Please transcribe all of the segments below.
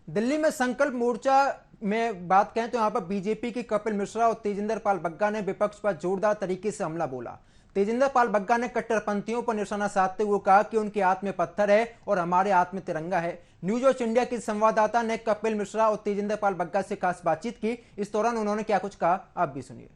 दिल्ली में संकल्प मोर्चा में बात कहें तो यहां पर बीजेपी की कपिल मिश्रा और तेजिंदर पाल बग्गा ने विपक्ष पर जोरदार तरीके से हमला बोला। तेजिंदर पाल बग्गा ने कट्टरपंथियों पर निशाना साधते हुए कहा कि उनके हाथ में पत्थर है और हमारे हाथ में तिरंगा है। न्यूज वॉच इंडिया की संवाददाता ने कपिल मिश्रा और तेजिंदर पाल बग्गा से खास बातचीत की। इस दौरान उन्होंने क्या कुछ कहा, आप भी सुनिए।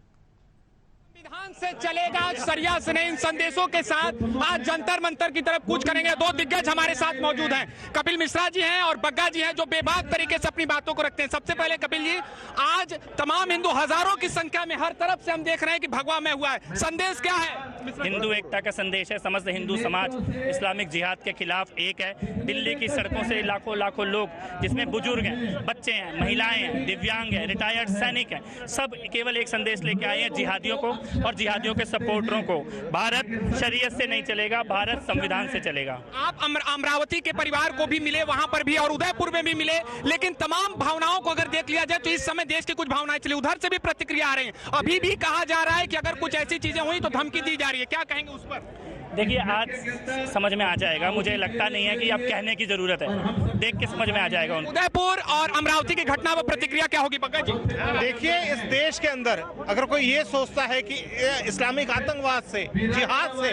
संविधान से चलेगा, सरिया से नहीं, इन संदेशों के साथ आज जंतर मंतर की तरफ कूच करेंगे। दो दिग्गज हमारे साथ मौजूद हैं, कपिल मिश्रा जी हैं और बग्गा जी हैं, जो बेबाक तरीके से अपनी बातों को रखते हैं। सबसे पहले कपिल जी, आज तमाम हिंदू हजारों की संख्या में हर तरफ से हम देख रहे हैं कि भगवा में हुआ है, संदेश क्या है? हिंदू एकता का संदेश है। समस्त हिंदू समाज इस्लामिक जिहाद के खिलाफ एक है। दिल्ली की सड़कों से लाखों लाखों लोग, जिसमें बुजुर्ग हैं, बच्चे हैं, महिलाएं हैं, दिव्यांग हैं, रिटायर्ड सैनिक हैं, सब केवल एक संदेश लेके आए हैं जिहादियों को और जिहादियों के सपोर्टरों को। भारत शरीयत से नहीं चलेगा, भारत संविधान से चलेगा। आप अमरावती के परिवार को भी मिले, वहां पर भी और उदयपुर में भी मिले, लेकिन तमाम भावनाओं को अगर देख लिया जाए तो इस समय देश की कुछ भावनाएं चली, उधर से भी प्रतिक्रिया आ रही है। अभी भी कहा जा रहा है कि अगर कुछ ऐसी चीजें हुई तो धमकी दी जा रही है, क्या कहेंगे उस पर? देखिए, आज समझ में आ जाएगा। मुझे लगता नहीं है कि अब कहने की जरूरत है, देख के समझ में आ जाएगा उनको। उदयपुर और अमरावती की घटना पर प्रतिक्रिया क्या होगी बग्गा जी? देखिए, इस देश के अंदर अगर कोई ये सोचता है कि इस्लामिक आतंकवाद से, जिहाद से,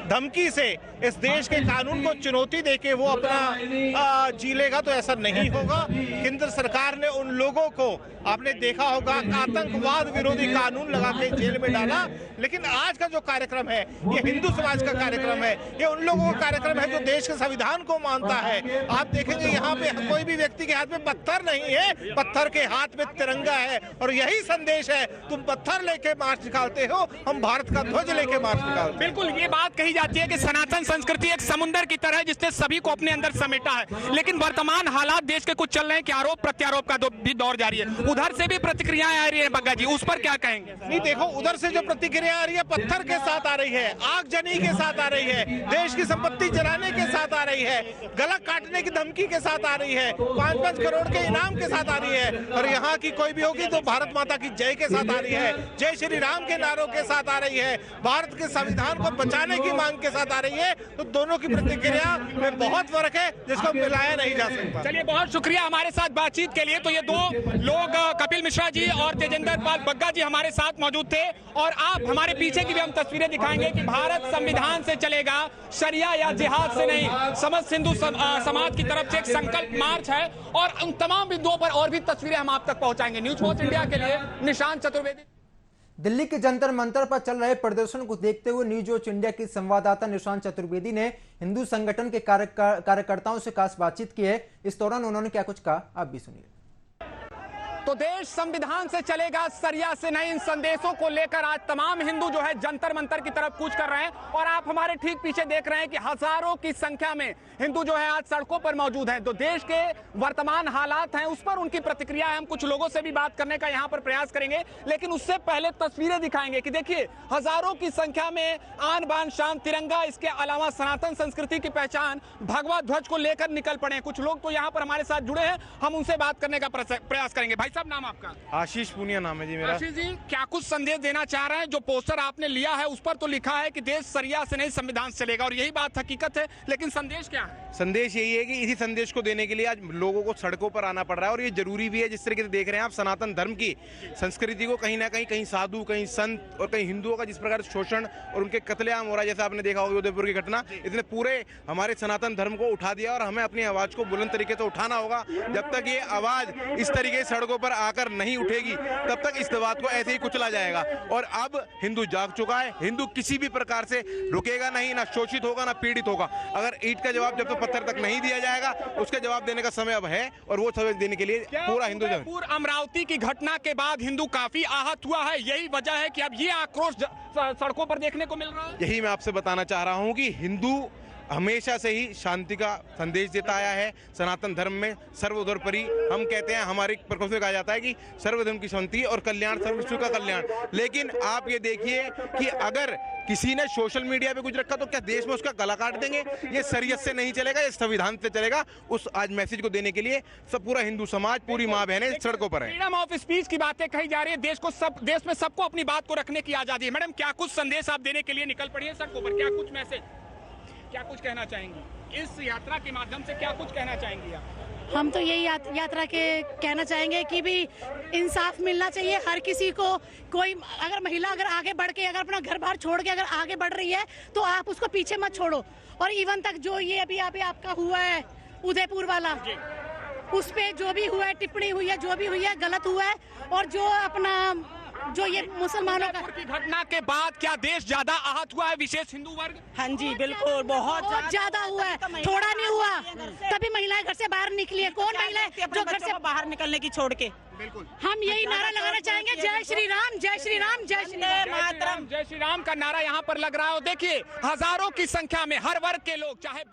धमकी से इस देश के कानून को चुनौती देके वो अपना जी लेगा, तो ऐसा नहीं होगा। केंद्र सरकार ने उन लोगों को, आपने देखा होगा, आतंकवाद विरोधी कानून लगा के जेल में डाला। लेकिन आज का जो कार्यक्रम है, ये हिंदू समाज का कार्यक्रम है, ये उन लोगों का कार्यक्रम है जो देश के संविधान को मानता है। आप देखेंगे यहाँ पे कोई भी व्यक्ति के हाथ में पत्थर नहीं है, पत्थर के हाथ में तिरंगा है, और यही संदेश है। तुम पत्थर लेके मार्च निकालते हो, हम भारत का ध्वज लेके मार्च निकालते हैं। बिल्कुल, ये बात कही जाती है कि सनातन संस्कृति एक समुद्र की तरह है जिसने सभी को अपने अंदर समेटा है। लेकिन वर्तमान हालात देश के कुछ चल रहे हैं कि आरोप प्रत्यारोप का भी दौर जारी है। उधर से भी प्रतिक्रियाएं आ रही है बग्गा जी, उस पर क्या कहेंगे? नहीं, देखो, उधर से जो प्रतिक्रिया आ रही है पत्थर के साथ आ रही है, आगजनी के साथ आ रही है, देश की संपत्ति जलाने के साथ आ रही है, गला काटने की धमकी के साथ आ रही है, 5-5 करोड़ के इनाम के साथ आ रही है। और यहाँ की कोई भी होगी तो भारत माता की जय के साथ आ रही है, जय श्री राम के नारों के साथ आ रही है, भारत के संविधान को बचाने की मांग के साथ आ रही है। तो दोनों की प्रतिक्रिया में बहुत फर्क है, जिसको मिलाया नहीं जा सकता। चलिए, बहुत शुक्रिया हमारे साथ बातचीत के लिए। तो ये दो लोग, कपिल मिश्रा जी और तेजिंदर पाल बग्गा जी, हमारे साथ मौजूद थे। और आप हमारे पीछे की भी हम तस्वीरें दिखाएंगे कि भारत संविधान से चलेगा, शरिया या जिहाद से नहीं। समस्त हिंदू समाज की तरफ से एक संकल्प मार्च है और उन तमाम बिंदुओं पर और भी तस्वीरें हम आप तक पहुंचाएंगे। न्यूज वॉच इंडिया के लिए निशांत चतुर्वेदी। दिल्ली के जंतर मंतर पर चल रहे प्रदर्शन को देखते हुए न्यूज वॉच इंडिया की संवाददाता निशांत चतुर्वेदी ने हिंदू संगठन के कार्यकर्ताओं से खास बातचीत की है। इस दौरान उन्होंने क्या कुछ कहा, आप भी सुनिए। तो देश संविधान से चलेगा, सरिया से नहीं, इन संदेशों को लेकर आज तमाम हिंदू जो है जंतर मंतर की तरफ कूच कर रहे हैं। और आप हमारे ठीक पीछे देख रहे हैं कि हजारों की संख्या में हिंदू जो है आज सड़कों पर मौजूद हैं। तो देश के वर्तमान हालात हैं, उस पर उनकी प्रतिक्रिया है। हम कुछ लोगों से भी बात करने का यहाँ पर प्रयास करेंगे, लेकिन उससे पहले तस्वीरें दिखाएंगे कि देखिए, हजारों की संख्या में आन बान शान तिरंगा, इसके अलावा सनातन संस्कृति की पहचान भगवा ध्वज को लेकर निकल पड़े। कुछ लोग तो यहाँ पर हमारे साथ जुड़े हैं, हम उनसे बात करने का प्रयास करेंगे। भाई साहब, नाम आपका? आशीष पूनिया नाम है जी मेरा। आशीष जी, क्या कुछ संदेश देना चाह रहे हैं? जो पोस्टर आपने लिया है उस पर तो लिखा है कि देश सरिया से नहीं संविधान से चलेगा, और यही बात हकीकत है, लेकिन संदेश क्या है? संदेश यही है कि इसी संदेश को देने के लिए आज लोगों को सड़कों पर आना पड़ रहा है, और ये जरूरी भी है। जिस तरीके से देख रहे हैं आप, सनातन धर्म की संस्कृति को कहीं ना कहीं साधु, कहीं संत और कहीं हिंदुओं का जिस प्रकार शोषण और उनके कत्लेआम हो रहा है, जैसे आपने देखा होगा उदयपुर की घटना, इसने पूरे हमारे सनातन धर्म को उठा दिया। और हमें अपनी आवाज को बुलंद तरीके से उठाना होगा। जब तक ये आवाज इस तरीके से सड़कों पर आकर नहीं उठेगी, तब तक इस बात को ऐसे ही कुचला जाएगा। और अब हिंदू जाग चुका है, हिंदू किसी भी प्रकार से रुकेगा नहीं, ना शोषित होगा ना पीड़ित होगा। अगर ईंट का जवाब जब तक पत्थर तक नहीं दिया जाएगा, उसका जवाब देने का समय अब है, और वो समय देने के लिए पूरा हिंदू अमरावती की घटना के बाद हिंदू काफी आहत हुआ है, यही वजह है कि अब ये आक्रोश सड़कों पर देखने को मिल रहा है। यही मैं आपसे बताना चाह रहा हूँ कि हिंदू हमेशा से ही शांति का संदेश देता आया है। सनातन धर्म में सर्वधर्मोपरि हम कहते हैं, हमारे प्रकोष्ठ में कहा जाता है कि सर्वधर्म की शांति और कल्याण, सर्वविश्व का कल्याण। लेकिन आप ये देखिए कि अगर किसी ने सोशल मीडिया पे कुछ रखा तो क्या देश में उसका गला काट देंगे? ये शरीयत से नहीं चलेगा, ये संविधान से चलेगा। उस आज मैसेज को देने के लिए सब पूरा हिंदू समाज, पूरी माँ बहनें सड़कों पर है। फ्रीडम ऑफ स्पीच की बातें कही जा रही है, देश में सबको अपनी बात को रखने की आजादी है। मैडम, क्या कुछ संदेश आप देने के लिए निकल पड़ी है सड़कों पर? क्या कुछ मैसेज, क्या कुछ कहना चाहेंगी? इस यात्रा के माध्यम से क्या कुछ कहना चाहेंगी आप? हम तो यही यात्रा के कहना चाहेंगे कि भी इंसाफ मिलना चाहिए हर किसी को। कोई अगर महिला अगर आगे बढ़ के अगर अपना घर बार छोड़ के अगर आगे बढ़ रही है तो आप उसको पीछे मत छोड़ो। और इवन तक जो ये अभी आपका हुआ है उदयपुर वाला, उस पे जो भी हुआ है, टिप्पणी हुई है, जो भी हुई है गलत हुआ है। और जो अपना जो ये मुसलमानों की घटना के बाद क्या देश ज्यादा आहत हुआ है, विशेष हिंदू वर्ग? हाँ जी बिल्कुल, बहुत ज्यादा हुआ है, थोड़ा नहीं हुआ। तभी महिलाएं घर से बाहर निकली है। कौन महिलाएं जो घर से बाहर निकलने की छोड़ के? बिल्कुल, हम यही नारा लगाना चाहेंगे, जय श्री राम, जय श्री राम, जय श्री राम। जय श्री राम का नारा यहाँ पर लग रहा है। और देखिए हजारों की संख्या में हर वर्ग के लोग, चाहे